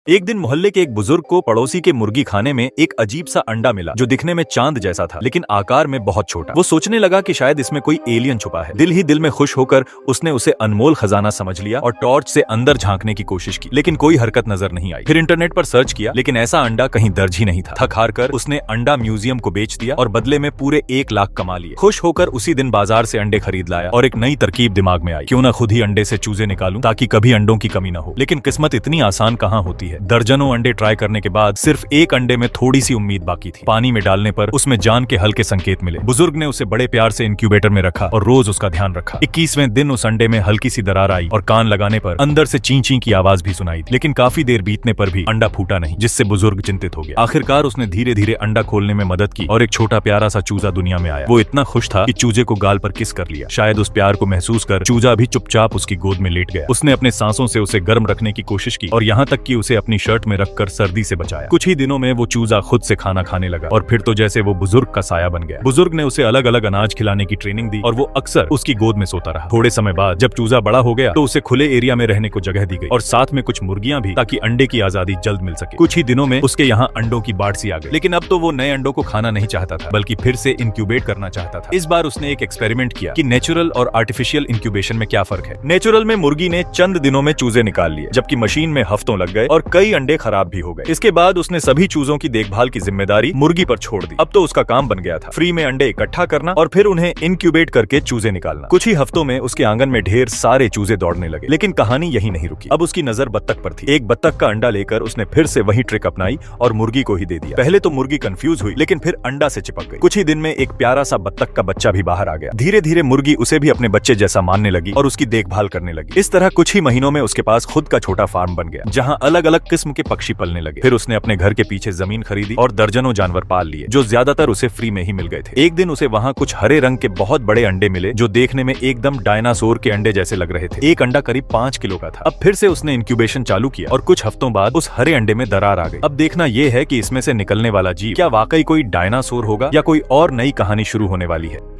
एक दिन मोहल्ले के एक बुजुर्ग को पड़ोसी के मुर्गी खाने में एक अजीब सा अंडा मिला जो दिखने में चांद जैसा था लेकिन आकार में बहुत छोटा। वो सोचने लगा कि शायद इसमें कोई एलियन छुपा है। दिल ही दिल में खुश होकर उसने उसे अनमोल खजाना समझ लिया और टॉर्च से अंदर झांकने की कोशिश की, लेकिन कोई हरकत नजर नहीं आई। फिर इंटरनेट पर सर्च किया, लेकिन ऐसा अंडा कहीं दर्ज ही नहीं था। थक हार कर उसने अंडा म्यूजियम को बेच दिया और बदले में पूरे 1 लाख कमा लिए। खुश होकर उसी दिन बाजार से अंडे खरीद लाया और एक नई तरकीब दिमाग में आई, क्यों ना खुद ही अंडे से चूजे निकालूं ताकि कभी अंडों की कमी न हो। लेकिन किस्मत इतनी आसान कहाँ होती है। दर्जनों अंडे ट्राई करने के बाद सिर्फ एक अंडे में थोड़ी सी उम्मीद बाकी थी। पानी में डालने पर उसमें जान के हल्के संकेत मिले। बुजुर्ग ने उसे बड़े प्यार से इंक्यूबेटर में रखा और रोज उसका ध्यान रखा। 21वें दिन उस अंडे में हल्की सी दरार आई और कान लगाने पर अंदर से ची ची की आवाज भी सुनाई थी। लेकिन काफी देर बीतने पर भी अंडा फूटा नहीं, जिससे बुजुर्ग चिंतित हो गया। आखिरकार उसने धीरे धीरे अंडा खोलने में मदद की और एक छोटा प्यारा सा चूजा दुनिया में आया। वो इतना खुश था कि चूजे को गाल पर किस कर लिया। शायद उस प्यार को महसूस कर चूजा भी चुपचाप उसकी गोद में लेट गया। उसने अपने सांसों से उसे गर्म रखने की कोशिश की और यहाँ तक कि उसे अपनी शर्ट में रखकर सर्दी से बचाया। कुछ ही दिनों में वो चूजा खुद से खाना खाने लगा और फिर तो जैसे वो बुजुर्ग का साया बन गया। बुजुर्ग ने उसे अलग अलग अनाज खिलाने की ट्रेनिंग दी और वो अक्सर उसकी गोद में सोता रहा। थोड़े समय बाद जब चूजा बड़ा हो गया तो उसे खुले एरिया में रहने को जगह दी गई और साथ में कुछ मुर्गियां भी, ताकि अंडे की आजादी जल्द मिल सके। कुछ ही दिनों में उसके यहाँ अंडों की बाढ़ सी आ गई। लेकिन अब तो वो नए अंडों को खाना नहीं चाहता था, बल्कि फिर से इंक्यूबेट करना चाहता था। इस बार उसने एक एक्सपेरिमेंट किया कि नेचुरल और आर्टिफिशियल इंक्यूबेशन में क्या फर्क है। नेचुरल में मुर्गी ने चंद दिनों में चूजे निकाल लिए, जबकि मशीन में हफ्तों लग गए और कई अंडे खराब भी हो गए। इसके बाद उसने सभी चूजों की देखभाल की जिम्मेदारी मुर्गी पर छोड़ दी। अब तो उसका काम बन गया था फ्री में अंडे इकट्ठा करना और फिर उन्हें इंक्यूबेट करके चूजे निकालना। कुछ ही हफ्तों में उसके आंगन में ढेर सारे चूजे दौड़ने लगे। लेकिन कहानी यही नहीं रुकी। अब उसकी नजर बत्तख पर थी। एक बत्तख का अंडा लेकर उसने फिर से वही ट्रिक अपनाई और मुर्गी को ही दे दिया। पहले तो मुर्गी कंफ्यूज हुई, लेकिन फिर अंडा से चिपक गई। कुछ ही दिन में एक प्यारा सा बत्तख का बच्चा भी बाहर आ गया। धीरे धीरे मुर्गी उसे भी अपने बच्चे जैसा मानने लगी और उसकी देखभाल करने लगी। इस तरह कुछ ही महीनों में उसके पास खुद का छोटा फार्म बन गया, जहाँ अलग अलग किस्म के पक्षी पलने लगे। फिर उसने अपने घर के पीछे जमीन खरीदी और दर्जनों जानवर पाल लिए, जो ज्यादातर उसे फ्री में ही मिल गए थे। एक दिन उसे वहाँ कुछ हरे रंग के बहुत बड़े अंडे मिले, जो देखने में एकदम डायनासोर के अंडे जैसे लग रहे थे। एक अंडा करीब 5 किलो का था। अब फिर से उसने इंक्यूबेशन चालू किया और कुछ हफ्तों बाद उस हरे अंडे में दरार आ गई। अब देखना यह है कि इसमें से निकलने वाला जीव क्या वाकई कोई डायनासोर होगा या कोई और नई कहानी शुरू होने वाली है।